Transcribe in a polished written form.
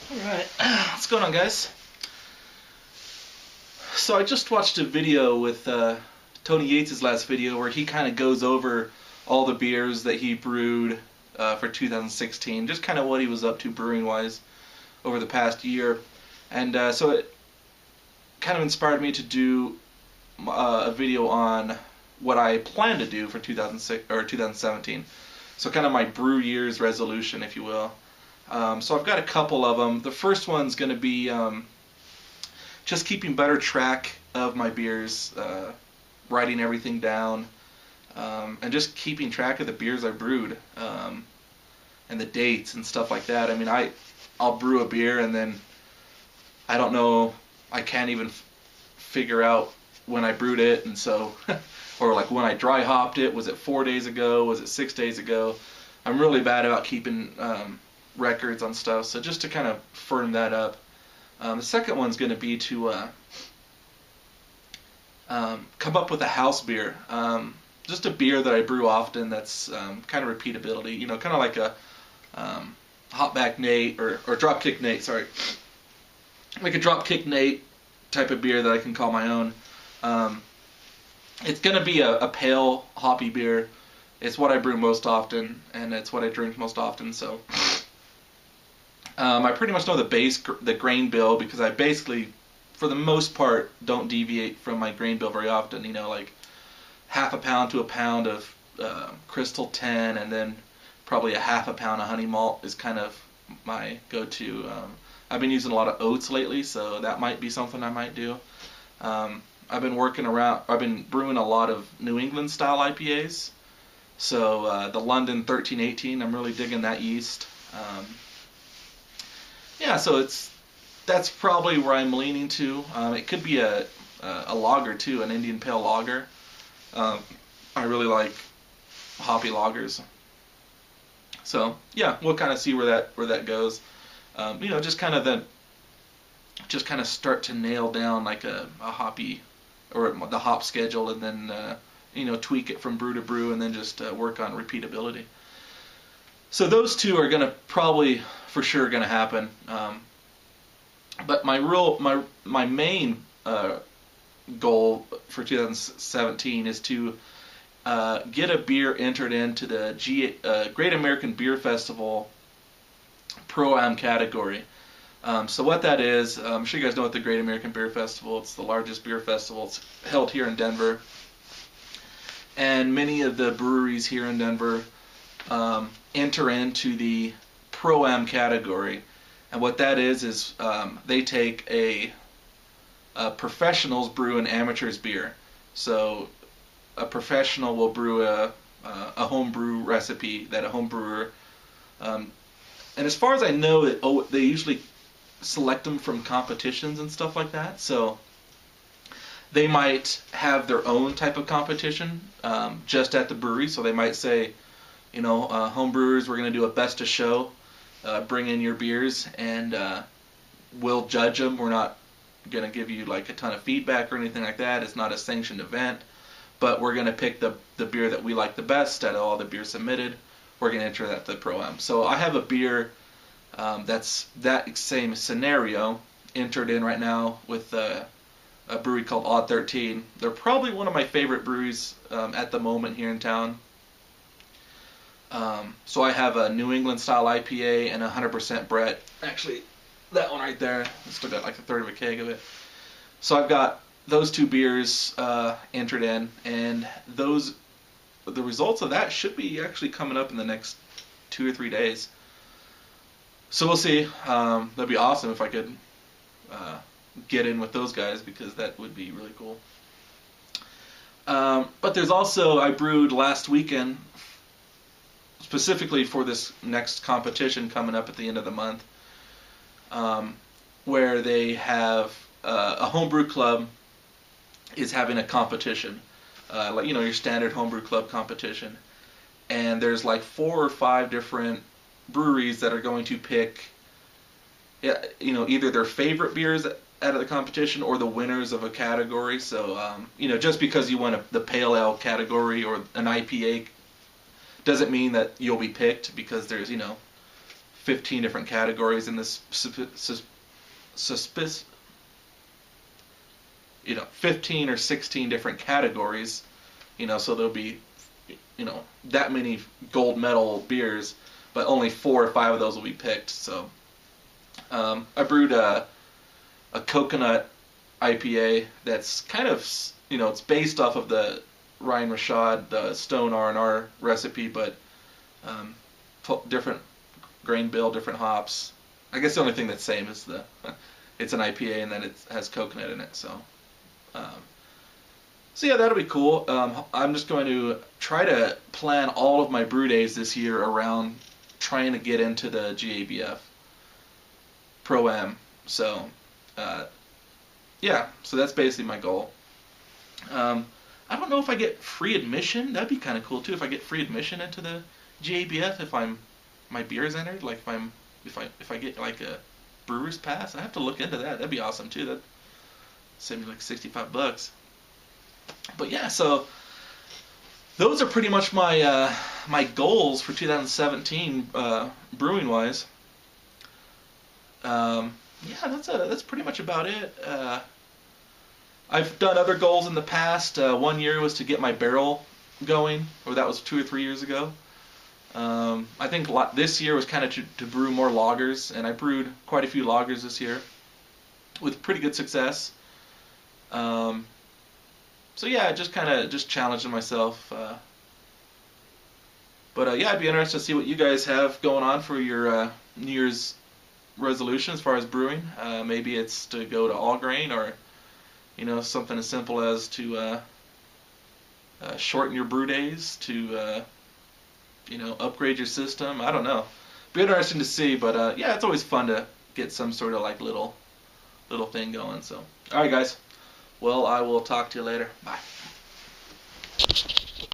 Alright, what's going on, guys? So I just watched a video with Tony Yates' last video where he kind of goes over all the beers that he brewed for 2016, just kind of what he was up to brewing-wise over the past year. And so it kind of inspired me to do a video on what I plan to do for 2006 or 2017. So kind of my brew year's resolution, if you will. So I've got a couple of them. The first one's going to be just keeping better track of my beers, writing everything down, and just keeping track of the beers I brewed, and the dates and stuff like that. I mean, I'll brew a beer and then I don't know, I can't even figure out when I brewed it, and so, or like when I dry hopped it, was it 4 days ago, was it 6 days ago? I'm really bad about keeping records on stuff, so just to kind of firm that up. The second one's going to be to come up with a house beer, just a beer that I brew often that's kind of repeatability, you know, kind of like a Hopback Nate or Dropkick Nate, sorry, like a Dropkick Nate type of beer that I can call my own. It's going to be a pale, hoppy beer. It's what I brew most often, and it's what I drink most often, so I pretty much know the grain bill, because I basically, for the most part, don't deviate from my grain bill very often. You know, like half a pound to a pound of Crystal 10, and then probably a half a pound of honey malt is kind of my go-to. I've been using a lot of oats lately, so that might be something I might do. I've been brewing a lot of New England style IPAs. So the London 1318, I'm really digging that yeast. Yeah, so that's probably where I'm leaning to. It could be a lager too, an Indian Pale Lager. I really like hoppy lagers. So yeah, we'll kind of see where that goes. You know, just kind of start to nail down like a hoppy, or the hop schedule, and then you know, tweak it from brew to brew, and then just work on repeatability. So those two are gonna probably for sure gonna happen. But my main goal for 2017 is to get a beer entered into the Great American Beer Festival Pro-Am category. So what that is, I'm sure you guys know what the Great American Beer Festival. It's the largest beer festival. It's held here in Denver, and many of the breweries here in Denver enter into the Pro-Am category. And what that is they take a professionals brew an amateur's beer. So a professional will brew a home brew recipe that a home brewer, and as far as I know, they usually select them from competitions and stuff like that. So they might have their own type of competition just at the brewery. So they might say, you know, home brewers, we're going to do a best of show. Bring in your beers, and we'll judge them. We're not going to give you like a ton of feedback or anything like that. It's not a sanctioned event, but we're going to pick the beer that we like the best out of all the beers submitted. We're going to enter that to the Pro-Am. So I have a beer that's that same scenario entered in right now with a brewery called Odd 13. They're probably one of my favorite breweries at the moment here in town. So I have a New England style IPA and a 100% Brett. Actually, that one right there, I still got like a third of a keg of it. So I've got those two beers entered in, and the results of that should be actually coming up in the next 2 or 3 days. So we'll see. That'd be awesome if I could get in with those guys, because that would be really cool. But there's also, I brewed last weekend specifically for this next competition coming up at the end of the month, where they have a homebrew club is having a competition, like, you know, your standard homebrew club competition, and there's like 4 or 5 different breweries that are going to pick, you know, either their favorite beers out of the competition or the winners of a category. So you know, just because you won the pale ale category or an IPA doesn't mean that you'll be picked, because there's, you know, 15 different categories in this suspicious, 15 or 16 different categories, so there'll be, that many gold medal beers, but only 4 or 5 of those will be picked. So I brewed a coconut IPA that's kind of, it's based off of the Ryan Rashad, the Stone R&R recipe, but different grain bill, different hops. I guess the only thing that's same is it's an IPA and then it has coconut in it. So yeah, that'll be cool. I'm just going to try to plan all of my brew days this year around trying to get into the GABF Pro-Am. So yeah, so that's basically my goal. I don't know if I get free admission. That'd be kind of cool too if I get free admission into the GABF if my beer is entered. Like if I get like a brewer's pass. I have to look into that. That'd be awesome too. That'd save me like $65. But yeah, so those are pretty much my my goals for 2017 brewing wise. Yeah, that's pretty much about it. I've done other goals in the past. One year was to get my barrel going, or that was 2 or 3 years ago. I think this year was kind of to brew more lagers, and I brewed quite a few lagers this year with pretty good success. So yeah, just challenging myself. But yeah, I'd be interested to see what you guys have going on for your New Year's resolution as far as brewing. Maybe it's to go to all grain, or something as simple as to shorten your brew days, to upgrade your system. I don't know. Be interesting to see, but yeah, it's always fun to get some sort of like little thing going. So, all right, guys. Well, I will talk to you later. Bye.